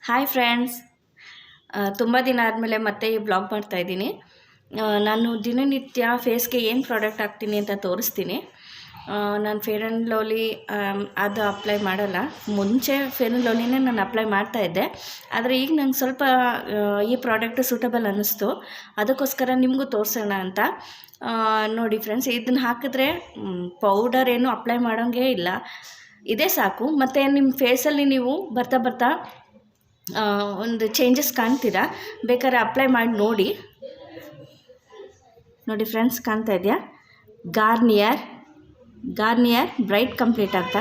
Hi friends, ತುಂಬ ದಿನ ಆದಮೇಲೆ ಮತ್ತೆ ಈ ಬ್ಲಾಗ್ ಮಾಡ್ತಾಯಿದ್ದೀನಿ. ನಾನು ದಿನನಿತ್ಯ ಫೇಸ್ಗೆ ಏನು ಪ್ರಾಡಕ್ಟ್ ಹಾಕ್ತೀನಿ ಅಂತ ತೋರಿಸ್ತೀನಿ. ನಾನು ಫೇರ್ ಆ್ಯಂಡ್ ಲವ್ಲಿ ಅದು ಅಪ್ಲೈ ಮಾಡಲ್ಲ. ಮುಂಚೆ ಫೇರ್ ಆ್ಯಂಡ್ ಲವ್ಲಿನೇ ನಾನು ಅಪ್ಲೈ ಮಾಡ್ತಾಯಿದ್ದೆ. ಆದರೆ ಈಗ ನಂಗೆ ಸ್ವಲ್ಪ ಈ ಪ್ರಾಡಕ್ಟ್ ಸೂಟಬಲ್ ಅನ್ನಿಸ್ತು. ಅದಕ್ಕೋಸ್ಕರ ನಿಮಗೂ ತೋರಿಸೋಣ ಅಂತ. ನೋಡಿ ಫ್ರೆಂಡ್ಸ್, ಇದನ್ನು ಹಾಕಿದ್ರೆ ಪೌಡರ್ ಏನು ಅಪ್ಲೈ ಮಾಡೋಂಗೇ ಇಲ್ಲ. ಇದೇ ಸಾಕು. ಮತ್ತು ನಿಮ್ಮ ಫೇಸಲ್ಲಿ ನೀವು ಬರ್ತಾ ಬರ್ತಾ ಒಂದು ಚೇಂಜಸ್ ಕಾಣ್ತೀರಾ. ಬೇಕಾದ್ರೆ ಅಪ್ಲೈ ಮಾಡಿ ನೋಡಿ. ನೋಡಿ ಫ್ರೆಂಡ್ಸ್, ಕಾಣ್ತಾ ಇದೆಯಾ? ಗಾರ್ನಿಯರ್ ಬ್ರೈಟ್ ಕಂಪ್ಲೀಟ್ ಅಂತ.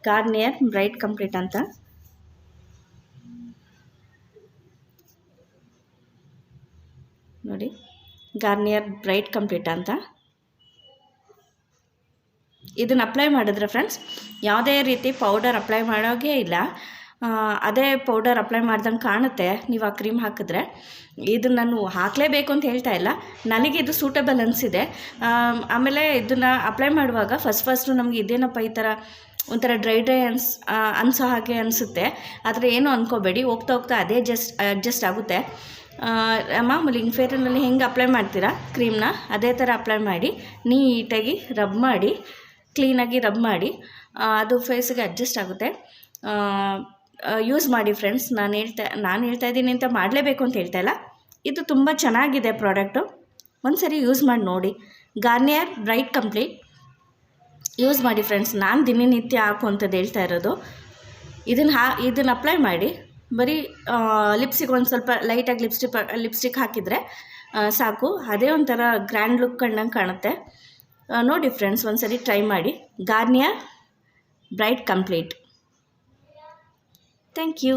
ಗಾರ್ನಿಯರ್ ಬ್ರೈಟ್ ಕಂಪ್ಲೀಟ್ ಅಂತ ನೋಡಿ. ಗಾರ್ನಿಯರ್ ಬ್ರೈಟ್ ಕಂಪ್ಲೀಟ್ ಅಂತ ಇದನ್ನು ಅಪ್ಲೈ ಮಾಡಿದ್ರೆ ಫ್ರೆಂಡ್ಸ್, ಯಾವುದೇ ರೀತಿ ಪೌಡರ್ ಅಪ್ಲೈ ಮಾಡೋಗೇ ಇಲ್ಲ. ಅದೇ ಪೌಡರ್ ಅಪ್ಲೈ ಮಾಡ್ದಂಗೆ ಕಾಣುತ್ತೆ ನೀವು ಆ ಕ್ರೀಮ್ ಹಾಕಿದ್ರೆ. ಇದನ್ನು ನಾನು ಹಾಕಲೇಬೇಕು ಅಂತ ಹೇಳ್ತಾ ಇಲ್ಲ, ನನಗೆ ಇದು ಸೂಟಬಲ್ ಅನಿಸಿದೆ. ಆಮೇಲೆ ಇದನ್ನು ಅಪ್ಲೈ ಮಾಡುವಾಗ ಫಸ್ಟು ನಮಗೆ ಇದೇನಪ್ಪ ಈ ಥರ ಒಂಥರ ಡ್ರೈ ಅನಿಸೋ ಹಾಗೆ ಅನಿಸುತ್ತೆ. ಆದರೆ ಏನು ಅಂದ್ಕೋಬೇಡಿ, ಹೋಗ್ತಾ ಹೋಗ್ತಾ ಅದೇ ಅಡ್ಜಸ್ಟ್ ಆಗುತ್ತೆ. ಮಾಮೂಲಿ ಫೇರಲ್ಲಿ ಹೆಂಗೆ ಅಪ್ಲೈ ಮಾಡ್ತೀರಾ ಕ್ರೀಮ್ನ, ಅದೇ ಥರ ಅಪ್ಲೈ ಮಾಡಿ ನೀಟಾಗಿ ರಬ್ ಮಾಡಿ, ಕ್ಲೀನಾಗಿ ರಬ್ ಮಾಡಿ, ಅದು ಫೇಸಿಗೆ ಅಡ್ಜಸ್ಟ್ ಆಗುತ್ತೆ. ಯೂಸ್ ಮಾಡಿ ಫ್ರೆಂಡ್ಸ್. ನಾನು ಹೇಳ್ತಾ ಇದ್ದೀನಿ ಅಂತ ಮಾಡಲೇಬೇಕು ಅಂತ ಹೇಳ್ತಾ ಇಲ್ಲ. ಇದು ತುಂಬ ಚೆನ್ನಾಗಿದೆ ಪ್ರಾಡಕ್ಟು. ಒಂದು ಸರಿ ಯೂಸ್ ಮಾಡಿ ನೋಡಿ. ಗಾರ್ನಿಯರ್ ಬ್ರೈಟ್ ಕಂಪ್ಲೀಟ್ ಯೂಸ್ ಮಾಡಿ ಫ್ರೆಂಡ್ಸ್. ನಾನು ದಿನನಿತ್ಯ ಹಾಕುವಂಥದ್ದು ಹೇಳ್ತಾ ಇರೋದು. ಇದನ್ನು ಅಪ್ಲೈ ಮಾಡಿ ಬರೀ ಲಿಪ್ಸ್ಟಿಕ್ ಒಂದು ಸ್ವಲ್ಪ ಲೈಟಾಗಿ ಲಿಪ್ಸ್ಟಿಕ್ ಹಾಕಿದರೆ ಸಾಕು. ಅದೇ ಒಂಥರ ಗ್ರ್ಯಾಂಡ್ ಲುಕ್ ಕಂಡಂಗೆ ಕಾಣುತ್ತೆ. ನೋಡಿ ಫ್ರೆಂಡ್ಸ್, ಒಂದು ಸರಿ ಟ್ರೈ ಮಾಡಿ. Garnier bright complete. Thank you.